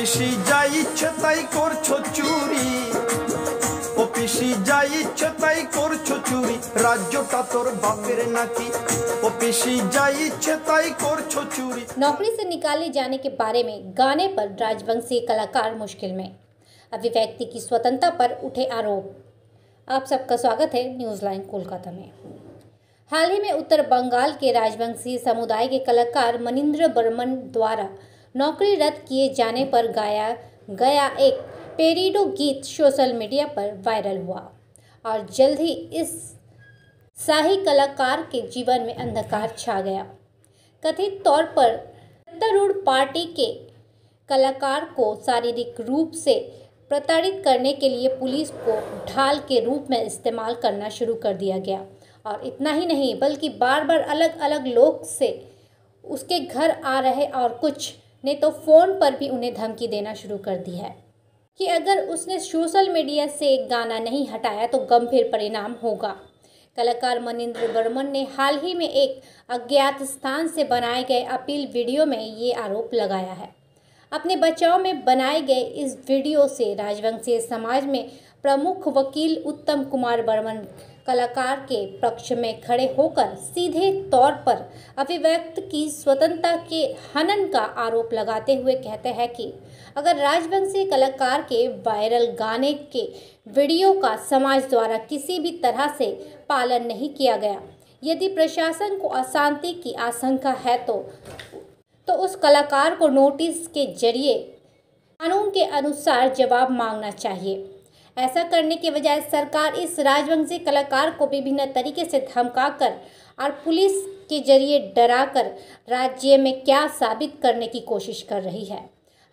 পিসি যা ইচ্ছে তাই করছো চুরি, ও পিসি যা ইচ্ছে তাই করছো চুরি, রাজ্যটা তোর बापेर नाकी, ओ पिसी जा इच्छे ताई करछो चुरी। नौकरी से निकाले जाने के बारे में गाने पर राजवंशी कलाकार मुश्किल में, अभिव्यक्ति की स्वतंत्रता पर उठे आरोप। आप सबका स्वागत है न्यूज़ लाइन कोलकाता में। हाल ही में उत्तर बंगाल के राजवंशी समुदाय के कलाकार मनिंद्र बर्मन द्वारा नौकरी रद्द किए जाने पर गाया गया एक पेरीडो गीत सोशल मीडिया पर वायरल हुआ और जल्द ही इस शाही कलाकार के जीवन में अंधकार छा गया। कथित तौर पर सत्तारूढ़ पार्टी के कलाकार को शारीरिक रूप से प्रताड़ित करने के लिए पुलिस को ढाल के रूप में इस्तेमाल करना शुरू कर दिया गया और इतना ही नहीं बल्कि बार बार अलग अलग लोग से उसके घर आ रहे और कुछ ने तो फ़ोन पर भी उन्हें धमकी देना शुरू कर दी है कि अगर उसने सोशल मीडिया से एक गाना नहीं हटाया तो गंभीर परिणाम होगा। कलाकार मनिंद्र बर्मन ने हाल ही में एक अज्ञात स्थान से बनाए गए अपील वीडियो में ये आरोप लगाया है। अपने बचाव में बनाए गए इस वीडियो से राजवंशी समाज में प्रमुख वकील उत्तम कुमार बर्मन कलाकार के पक्ष में खड़े होकर सीधे तौर पर अभिव्यक्ति की स्वतंत्रता के हनन का आरोप लगाते हुए कहते हैं कि अगर राजवंशी कलाकार के वायरल गाने के वीडियो का समाज द्वारा किसी भी तरह से पालन नहीं किया गया, यदि प्रशासन को अशांति की आशंका है तो उस कलाकार को नोटिस के जरिए कानून के अनुसार जवाब मांगना चाहिए। ऐसा करने के बजाय सरकार इस राजवंशी कलाकार को विभिन्न तरीके से धमकाकर और पुलिस के जरिए डराकर राज्य में क्या साबित करने की कोशिश कर रही है।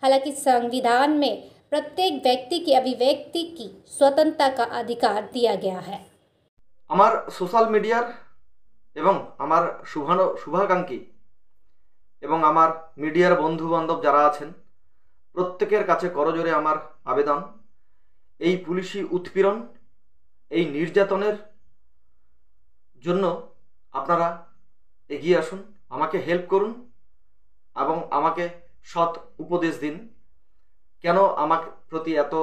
हालांकि संविधान में प्रत्येक व्यक्ति की अभिव्यक्ति की स्वतंत्रता का अधिकार दिया गया है। আমার সোশ্যাল মিডিয়ার এবং আমার শুভাকাঙ্ক্ষী এবং আমার মিডিয়ার বন্ধু বান্ধব যারা আছেন প্রত্যেকের কাছে করজোরে আমার আবেদন, এই পুলিশি উৎপীড়ন, এই নির্যাতনের জন্য আপনারা এগিয়ে আসুন, আমাকে হেল্প করুন এবং আমাকে সৎ উপদেশ দিন। কেন আমার প্রতি এত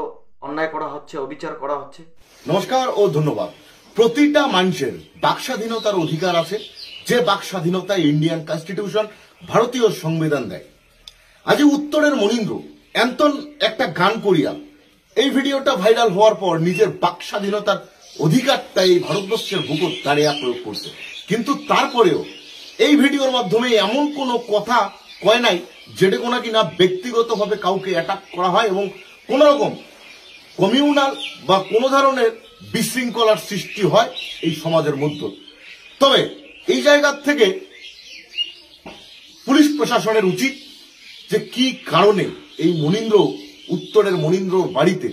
অন্যায় করা হচ্ছে, অবিচার করা হচ্ছে? নমস্কার ও ধন্যবাদ। প্রতিটা মানুষের বাক স্বাধীনতার অধিকার আছে, যে বাক স্বাধীনতা ইন্ডিয়ান কনস্টিটিউশন ভারতীয় সংবিধান দেয়। আজ উত্তরের মনিন্দ্র এন্তন একটা গান করিয়া এই ভিডিওটা ভাইরাল হওয়ার পর নিজের বাক স্বাধীনতার অধিকারটা এই ভারতবর্ষের বুকুত দাঁড়িয়ে প্রয়োগ করছে, কিন্তু তারপরেও এই ভিডিওর মাধ্যমে এমন কোনো কথা কয় নাই যেটা কোনো কিনা ব্যক্তিগতভাবে কাউকে অ্যাটাক করা হয় এবং কোন রকম কমিউনাল বা কোনো ধরনের বিশৃঙ্খলার সৃষ্টি হয় এই সমাজের মধ্যে। তবে এই জায়গা থেকে পুলিশ প্রশাসনের উচিত যে কি কারণে এই মনিন্দ্র উত্তরের মনিন্দ্রর বাড়িতে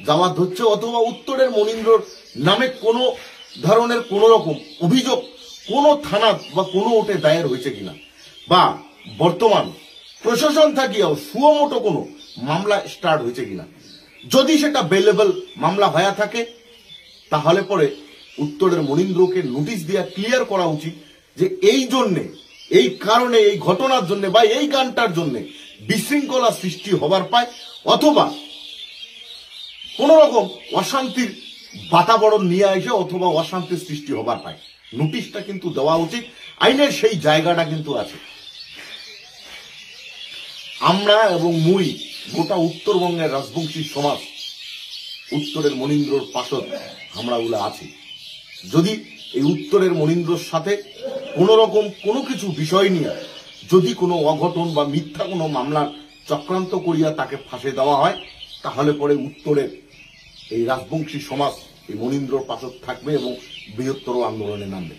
যাওয়া হচ্ছে অথবা উত্তরের মনিন্দ্রর নামে কোনো ধরনের কোন রকম অভিযোগ কোনো থানা বা কোনো ওটে দায়ের হয়েছে কিনা, বা বর্তমান প্রশাসন থাকিয়াও সুমোটো কোনো মামলা স্টার্ট হয়েছে কিনা। যদি সেটা বেলেবল মামলা হয়ে থাকে তাহলে পরে উত্তরের মনিন্দ্রকে নোটিশ দিয়া ক্লিয়ার করা উচিত যে এই জন্যে, এই কারণে, এই ঘটনার জন্য বা এই গানটার জন্য বিশৃঙ্খলা সৃষ্টি হবার পায় অথবা কোন রকম অশান্তির বাতাবরণ নিয়ে আসে অথবা অশান্তির সৃষ্টি হবার পায়। নোটিশটা কিন্তু দেওয়া উচিত, আইনের সেই জায়গাটা কিন্তু আছে। আমরা এবং মুই গোটা উত্তরবঙ্গের রাজবংশী সমাজ উত্তরের মনিন্দ্রর পাশে আমরা ওগুলা আছি। যদি এই উত্তরের মনিন্দ্রর সাথে কোন রকম কোনো কিছু বিষয় নিয়ে যদি কোনো অঘটন বা মিথ্যা কোনো মামলার চক্রান্ত করিয়া তাকে ফাঁসে দেওয়া হয় তাহলে পরে উত্তরের এই রাজবংশী সমাজ এই মনিন্দ্রর পাশে থাকবে এবং বৃহত্তর আন্দোলনে নামবে।